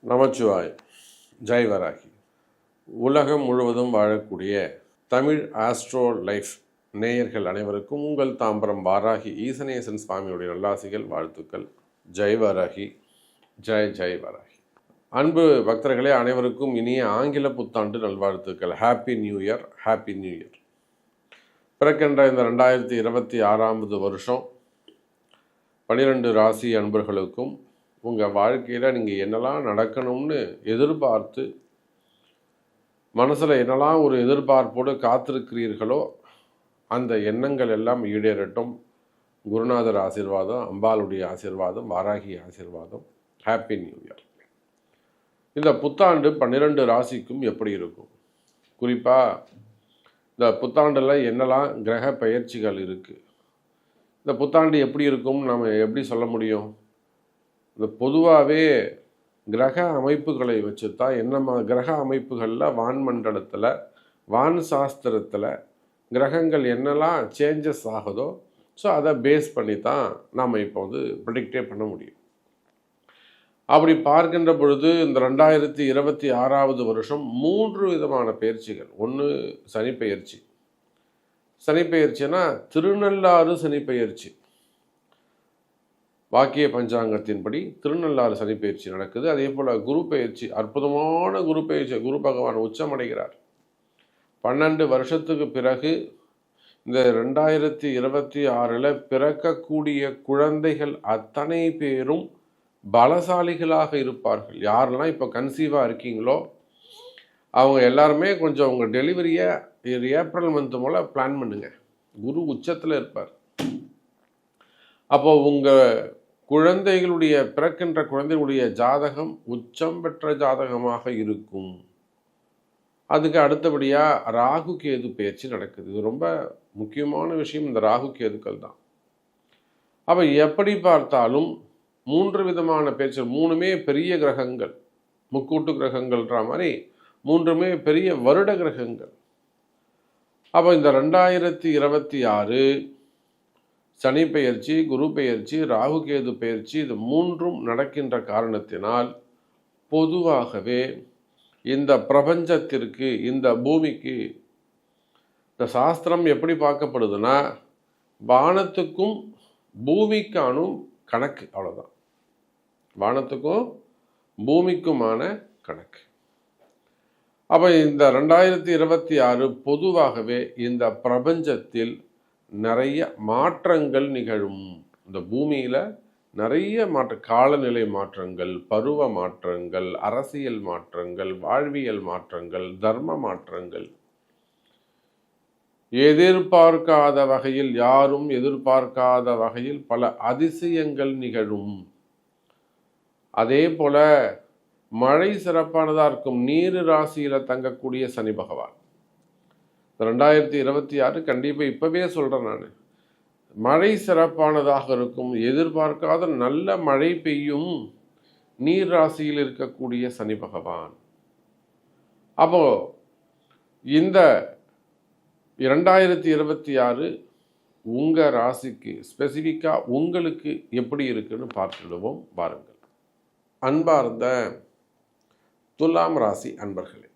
நமச்சிவாய். ஜெய் வராகி. உலகம் முழுவதும் வாழக்கூடிய தமிழ் ஆஸ்ட்ரோ லைஃப் நேயர்கள் அனைவருக்கும் உங்கள் தாம்பரம் வாராகி ஈசனேசன் சுவாமியுடைய நல்லாசிகள், வாழ்த்துக்கள். ஜெய் வராகி, ஜெய் ஜெய் வராகி. அன்பு பக்தர்களே, அனைவருக்கும் இனிய ஆங்கில புத்தாண்டு நல்வாழ்த்துக்கள். Happy new year, happy new year. பிறக்கின்ற இந்த 2026 வருஷம் 12 ராசி அன்பர்களுக்கும் உங்கள் வாழ்க்கையில் நீங்கள் என்னெல்லாம் நடக்கணும்னு எதிர்பார்த்து மனசில் என்னெல்லாம் ஒரு எதிர்பார்ப்போடு காத்திருக்கிறீர்களோ அந்த எண்ணங்கள் எல்லாம் ஈடேறட்டும். குருநாதர் ஆசீர்வாதம், அம்பாளுடைய ஆசீர்வாதம், வாராகி ஆசீர்வாதம். Happy new year. இந்த புத்தாண்டு 12 ராசிக்கும் எப்படி இருக்கும்? குறிப்பாக இந்த புத்தாண்டில் என்னெல்லாம் கிரக பெயர்ச்சிகள் இருக்குது? இந்த புத்தாண்டு எப்படி இருக்கும் நம்ம எப்படி சொல்ல முடியும்? இந்த பொதுவாகவே கிரக அமைப்புகளை வச்சு தான் என்ன கிரக அமைப்புகளில் வான்மண்டலத்தில் வான் சாஸ்திரத்தில் கிரகங்கள் என்னெல்லாம் சேஞ்சஸ் ஆகுதோ ஸோ அதை பேஸ் பண்ணி தான் நாம் இப்போ ப்ரெடிக்டே பண்ண முடியும். அப்படி பார்க்கின்ற பொழுது இந்த 2026 வருஷம் 3 விதமான பயிற்சிகள். ஒன்று சனி பெயர்ச்சி. சனி பெயர்ச்சினா திருநள்ளாறு சனி பெயர்ச்சி. வாக்கிய பஞ்சாங்கத்தின்படி திருநள்ளாறு சனி பயிற்சி நடக்குது. அதே போல் குரு பயிற்சி, அற்புதமான குரு பயிற்சி. குரு பகவான் உச்சமடைகிறார். 12 வருஷத்துக்கு பிறகு இந்த 2026 பிறக்கக்கூடிய குழந்தைகள் அத்தனை பேரும் பலசாலிகளாக இருப்பார்கள். யாரெல்லாம் இப்போ கன்சீவாக இருக்கீங்களோ அவங்க எல்லாருமே கொஞ்சம் உங்கள் டெலிவரியை ஏப்ரல் மந்த் போல் பிளான் பண்ணுங்கள். குரு உச்சத்தில் இருப்பார். அப்போ உங்கள் குழந்தைகளுடைய பிறக்கின்ற குழந்தைகளுடைய ஜாதகம் உச்சம் பெற்ற ஜாதகமாக இருக்கும். அதுக்கு அடுத்தபடியாக ராகு கேது பயிற்சி நடக்குது. இது ரொம்ப முக்கியமான விஷயம். இந்த ராகு கேதுக்கள் தான். அப்போ எப்படி பார்த்தாலும் 3 விதமான பயிற்சி, 3மே பெரிய கிரகங்கள், முக்கூட்டு கிரகங்கள்ன்ற மாதிரி 3மே பெரிய வருட கிரகங்கள். அப்போ இந்த 2026 சனி பெயர்ச்சி, குரு பெயர்ச்சி, ராகு கேது பெயர்ச்சி, இது 3ம் நடக்கின்ற காரணத்தினால் பொதுவாகவே இந்த பிரபஞ்சத்திற்கு, இந்த பூமிக்கு, இந்த சாஸ்திரம் எப்படி பார்க்கப்படுதுன்னா வானத்துக்கும் பூமிக்கானும் கணக்கு, அவ்வளோதான். வானத்துக்கும் பூமிக்குமான கணக்கு. அப்போ இந்த 2026 பொதுவாகவே இந்த பிரபஞ்சத்தில் நிறைய மாற்றங்கள் நிகழும். இந்த பூமியில் நிறைய காலநிலை மாற்றங்கள், பருவ மாற்றங்கள், அரசியல் மாற்றங்கள், வாழ்வியல் மாற்றங்கள், தர்ம மாற்றங்கள், எதிர்பார்க்காத வகையில், யாரும் எதிர்பார்க்காத வகையில் பல அதிசயங்கள் நிகழும். அதே போல மழை சிறப்பானதாக இருக்கும். நீர் ராசியில் தங்கக்கூடிய சனி பகவான் 2026 கண்டிப்பாக இப்போவே சொல்கிறேன் நான், மழை சிறப்பானதாக இருக்கும். எதிர்பார்க்காத நல்ல மழை பெய்யும் நீர் ராசியில் இருக்கக்கூடிய சனி பகவான். அப்போ இந்த 2026 உங்கள் ராசிக்கு ஸ்பெசிஃபிக்காக உங்களுக்கு எப்படி இருக்குன்னு பார்த்துடுவோம். பாருங்கள். அன்பார்ந்த துலாம் ராசி அன்பர்களே,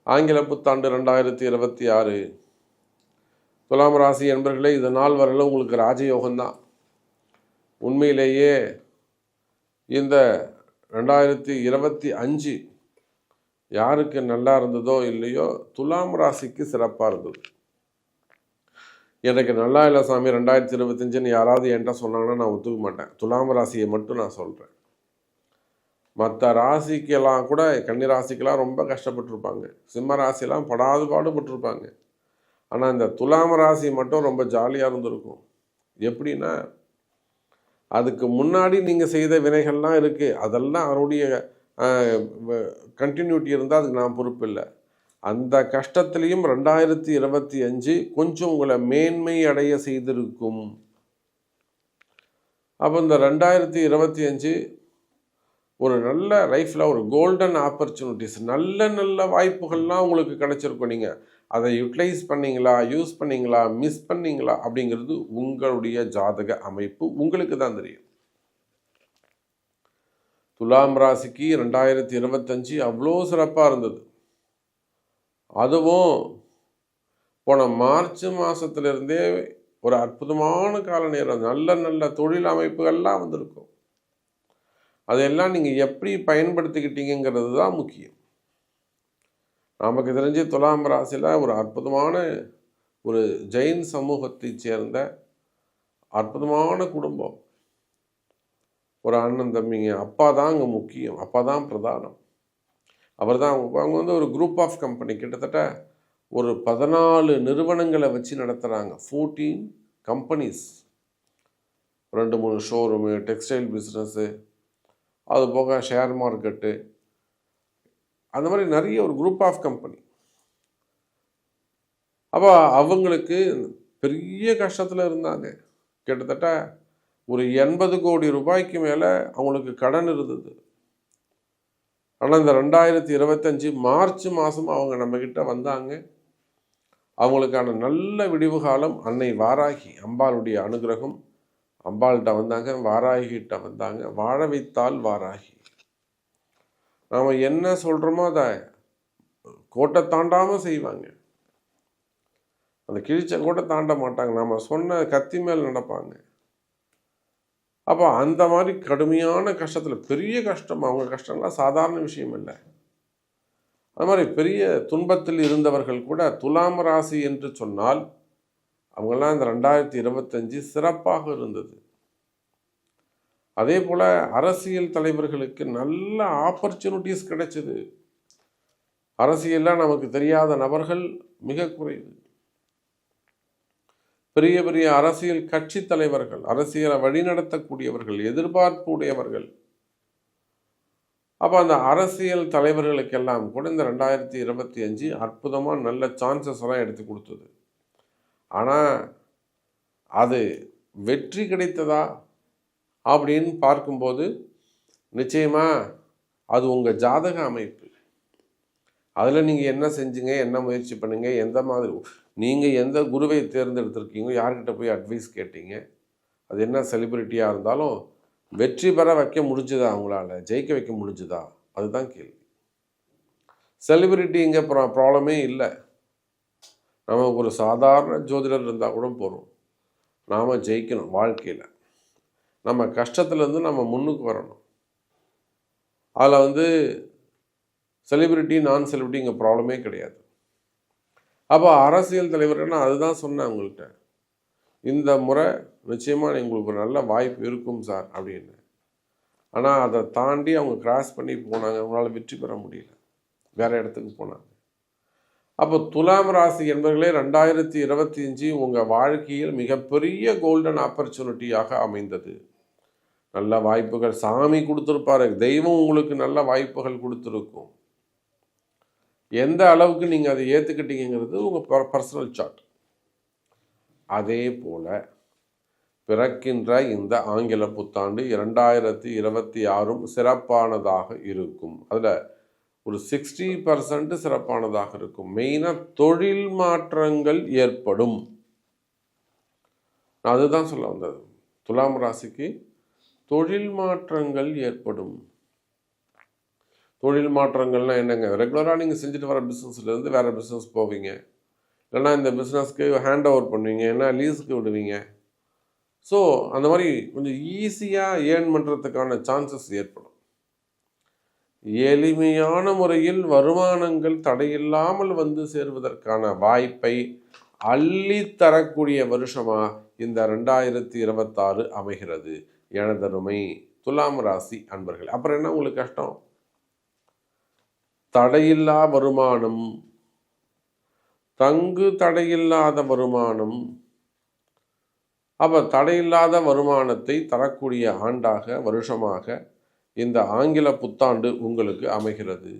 ஆங்கில புத்தாண்டு 2026 துலாம் ராசி என்பர்களே, இது நாள் வரல உங்களுக்கு ராஜயோகம்தான். உண்மையிலேயே இந்த 2025 யாருக்கு நல்லா இருந்ததோ இல்லையோ துலாம் ராசிக்கு சிறப்பாக இருந்தது. எனக்கு நல்லா இல்லை சாமி 2025 யாராவது என்கிட்ட சொன்னாங்கன்னா நான் ஒத்துக்க மாட்டேன். துலாம் ராசியை மட்டும் நான் சொல்கிறேன். மற்ற ராசிக்கெல்லாம் கூட, கன்னி ராசிக்கெல்லாம் ரொம்ப கஷ்டப்பட்டுருப்பாங்க, சிம்ம ராசியெல்லாம் படாது பாடுபட்டுருப்பாங்க. ஆனால் இந்த துலாம் ராசி மட்டும் ரொம்ப ஜாலியாக இருந்திருக்கும். எப்படின்னா அதுக்கு முன்னாடி நீங்கள் செய்த வினைகள்லாம் இருக்குது, அதெல்லாம் அவருடைய கண்டினியூட்டி இருந்தால் அதுக்கு நான் பொறுப்பு இல்லை. அந்த கஷ்டத்துலேயும் 2025 கொஞ்சம் உங்களை மேன்மை அடைய செய்திருக்கும். அப்போ இந்த 2025 ஒரு நல்ல லைஃப்பில் ஒரு கோல்டன் ஆப்பர்ச்சுனிட்டிஸ், நல்ல வாய்ப்புகள்லாம் உங்களுக்கு கிடைச்சிருக்கும். நீங்கள் அதை யூட்டிலைஸ் பண்ணிங்களா, யூஸ் பண்ணிங்களா, மிஸ் பண்ணிங்களா அப்படிங்கிறது உங்களுடைய ஜாதக அமைப்பு உங்களுக்கு தான் தெரியும். துலாம் ராசிக்கு 2025 அவ்வளோ சிறப்பாக இருந்தது. அதுவும் போன மார்ச் மாதத்துலேருந்தே ஒரு அற்புதமான கால நேரம், நல்ல நல்ல தொழில் அமைப்புகள்லாம் வந்திருக்கும். அதையெல்லாம் நீங்கள் எப்படி பயன்படுத்திக்கிட்டீங்கிறது தான் முக்கியம். நமக்கு தெரிஞ்சு துலாம் ராசியில் ஒரு அற்புதமான ஒரு ஜெயின் சமூகத்தை சேர்ந்த அற்புதமான குடும்பம். ஒரு அண்ணன் தம்பிங்க, அப்பா தான் அங்கே முக்கியம், அப்பா தான் பிரதானம். அவர் தான் அவங்க வந்து ஒரு குரூப் ஆஃப் கம்பெனி, கிட்டத்தட்ட ஒரு 14 நிறுவனங்களை வச்சு நடத்துகிறாங்க. 14 கம்பெனிஸ், 2-3 ஷோரூமு, டெக்ஸ்டைல் பிஸ்னஸ்ஸு, அது போக ஷேர் மார்க்கெட்டு, அந்த மாதிரி நிறைய ஒரு குரூப் ஆஃப் கம்பெனி. அப்போ அவங்களுக்கு பெரிய கஷ்டத்தில் இருந்தாங்க. கிட்டத்தட்ட ஒரு 80 கோடி ரூபாய்க்கு மேலே அவங்களுக்கு கடன் இருந்தது. ஆனால் இந்த 2025 மார்ச் மாதம் அவங்க நம்மக்கிட்ட வந்தாங்க. அவங்களுக்கான நல்ல விடிவு காலம். அன்னை வாராகி அம்பாளுடைய அனுகிரகம், அம்பாள்கிட்ட வந்தாங்க, வாராகிகிட்ட வந்தாங்க. வாழ வைத்தால் வாராகி. நாம் என்ன சொல்கிறோமோ அதை கோட்டை தாண்டாமல் செய்வாங்க. அந்த கிழிச்ச கோட்டை தாண்ட மாட்டாங்க. நம்ம சொன்ன கத்தி மேல் நடப்பாங்க. அப்போ அந்த மாதிரி கடுமையான கஷ்டத்தில், பெரிய கஷ்டம், அவங்க கஷ்டம்லாம் சாதாரண விஷயம் இல்லை. அது மாதிரி பெரிய துன்பத்தில் இருந்தவர்கள் கூட துலாம் ராசி என்று சொன்னால் அவங்கெல்லாம் இந்த 2025 சிறப்பாக இருந்தது. அதே போல் அரசியல் தலைவர்களுக்கு நல்ல ஆப்பர்ச்சுனிட்டிஸ் கிடைச்சிது. அரசியலில் நமக்கு தெரியாத நபர்கள் மிக குறைவு. பெரிய பெரிய அரசியல் கட்சி தலைவர்கள், அரசியலை வழிநடத்தக்கூடியவர்கள், எதிர்பார்ப்பு உடையவர்கள். அப்போ அந்த அரசியல் தலைவர்களுக்கெல்லாம் கூட இந்த 2025 அற்புதமாக நல்ல சான்சஸ் எல்லாம் எடுத்து கொடுத்தது. ஆனால் அது வெற்றி கிடைத்ததா அப்படின்னு பார்க்கும்போது நிச்சயமாக அது உங்கள் ஜாதக அமைப்பு. அதில் நீங்கள் என்ன செஞ்சீங்க, என்ன முயற்சி பண்ணுங்க, எந்த மாதிரி நீங்கள் எந்த குருவை தேர்ந்தெடுத்திருக்கீங்க, யார்கிட்ட போய் அட்வைஸ் கேட்டீங்க, அது என்ன செலிபிரிட்டியாக இருந்தாலும் வெற்றி பெற வைக்க முடிஞ்சுதா, அவங்களால ஜெயிக்க வைக்க முடிஞ்சுதா, அதுதான் கேள்வி. செலிபிரிட்டி இங்கே ப்ராப்ளமே இல்லை. நமக்கு ஒரு சாதாரண ஜோதிடர் இருந்தால் கூட போகிறோம். நாம் ஜெயிக்கணும் வாழ்க்கையில். நம்ம கஷ்டத்துலேருந்து நம்ம முன்னுக்கு வரணும். அதில் வந்து செலிபிரிட்டி நான் செலிபிரிட்டி இங்கே ப்ராப்ளமே கிடையாது. அப்போ அரசியல் தலைவர்கள் நான் அதுதான் சொன்னேன் அவங்கள்ட்ட, இந்த முறை நிச்சயமாக உங்களுக்கு ஒரு நல்ல வாய்ப்பு இருக்கும் சார் அப்படின்னு. ஆனால் அதை தாண்டி அவங்க கிராஸ் பண்ணி போனாங்க. அவங்களால வெற்றி பெற முடியல, வேறு இடத்துக்கு போனாங்க. அப்போ துலாம் ராசி என்பவர்களே 2025 உங்கள் வாழ்க்கையில் மிகப்பெரிய கோல்டன் ஆப்பர்ச்சுனிட்டியாக அமைந்தது. நல்ல வாய்ப்புகள் சாமி கொடுத்துருப்பாரு, தெய்வம் உங்களுக்கு நல்ல வாய்ப்புகள் கொடுத்துருக்கும். எந்த அளவுக்கு நீங்கள் அதை ஏற்றுக்கிட்டீங்கிறது உங்கள் பர்சனல் சார்ட். அதே போல் பிறக்கின்ற இந்த ஆங்கில புத்தாண்டு 2026 சிறப்பானதாக இருக்கும். அதில் ஒரு 60% சிறப்பானதாக இருக்கும். மெயினாக தொழில் மாற்றங்கள் ஏற்படும். நான் அதுதான் சொல்ல வந்தது. துலாம் ராசிக்கு தொழில் மாற்றங்கள் ஏற்படும். தொழில் மாற்றங்கள்லாம் என்னங்க, ரெகுலராக நீங்கள் செஞ்சுட்டு வர பிஸ்னஸ்லேருந்து வேறு பிஸ்னஸ் போவீங்க, இல்லைன்னா இந்த பிஸ்னஸ்க்கு ஹேண்ட் ஓவர் பண்ணுவீங்க, ஏன்னா லீஸுக்கு விடுவீங்க. ஸோ அந்த மாதிரி கொஞ்சம் ஈஸியாக ஏர்ன் பண்ணுறதுக்கான சான்சஸ் ஏற்படும். எளிமையான முறையில் வருமானங்கள் தடையில்லாமல் வந்து சேருவதற்கான வாய்ப்பை அள்ளித்தரக்கூடிய வருஷமாக இந்த 2026 அமைகிறது. எனதருமை துலாம் ராசி அன்பர்கள். அப்புறம் என்ன உங்களுக்கு கஷ்டம்? தடையில்லா வருமானம், தங்கு தடையில்லாத வருமானம். அப்போ தடையில்லாத வருமானத்தை தரக்கூடிய ஆண்டாக, வருஷமாக இந்த ஆங்கில புத்தாண்டு உங்களுக்கு அமைகிறது.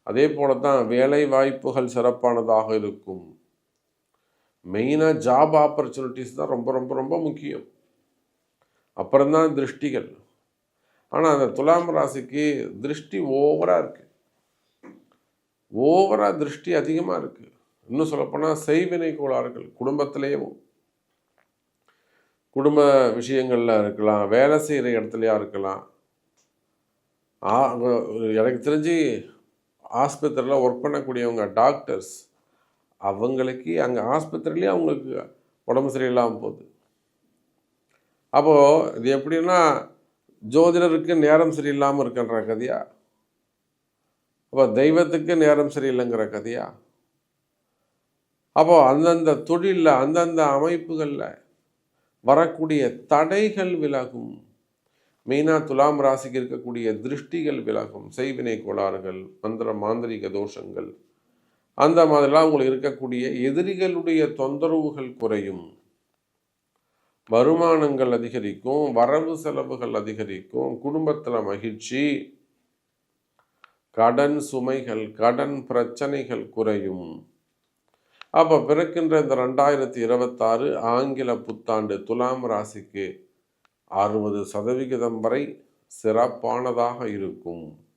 அதே போல தான் வேலை வாய்ப்புகள் சிறப்பானதாக இருக்கும். மெயினாக ஜாப் ஆப்பர்ச்சுனிட்டிஸ் தான் ரொம்ப ரொம்ப ரொம்ப முக்கியம். அப்புறம்தான் திருஷ்டிகள். ஆனால் அந்த துலாம் ராசிக்கு திருஷ்டி ஓவராக இருக்குது. ஓவராக திருஷ்டி அதிகமாக இருக்குது. இன்னும் சொல்லப்போனால் செய்வினை கோளாறுகள் குடும்பத்திலேயும், குடும்ப விஷயங்களில் இருக்கலாம், வேலை செய்கிற இடத்துலையா இருக்கலாம், எனக்கு தெரிஞ்சு ஆஸ்பத்திரியில் ஒர்க் பண்ணக்கூடியவங்க டாக்டர்ஸ், அவங்களுக்கு அங்கே ஆஸ்பத்திரிலேயே அவங்களுக்கு உடம்பு சரியில்லாமல் போகுது. அப்போது இது எப்படின்னா ஜோதிடருக்கு நேரம் சரியில்லாமல் இருக்குன்ற கதையா? அப்போ தெய்வத்துக்கு நேரம் சரியில்லைங்கிற கதையா? அப்போது அந்தந்த தொழிலில் அந்தந்த அமைப்புகளில் வரக்கூடிய தடைகள் விலகும். மெயினாக துலாம் ராசிக்கு இருக்கக்கூடிய திருஷ்டிகள் விலகும். செய்வினை கோளாறுகள், மாந்திரிக தோஷங்கள், அந்த மாதிரிலாம் உங்களுக்கு இருக்கக்கூடிய எதிரிகளுடைய தொந்தரவுகள் குறையும். வருமானங்கள் அதிகரிக்கும், வரவு செலவுகள் அதிகரிக்கும், குடும்பத்தில் மகிழ்ச்சி, கடன் சுமைகள், கடன் பிரச்சனைகள் குறையும். அப்போ பிறக்கின்ற இந்த 2026 ஆங்கில புத்தாண்டு துலாம் ராசிக்கு 60% வரை சிறப்பானதாக இருக்கும்.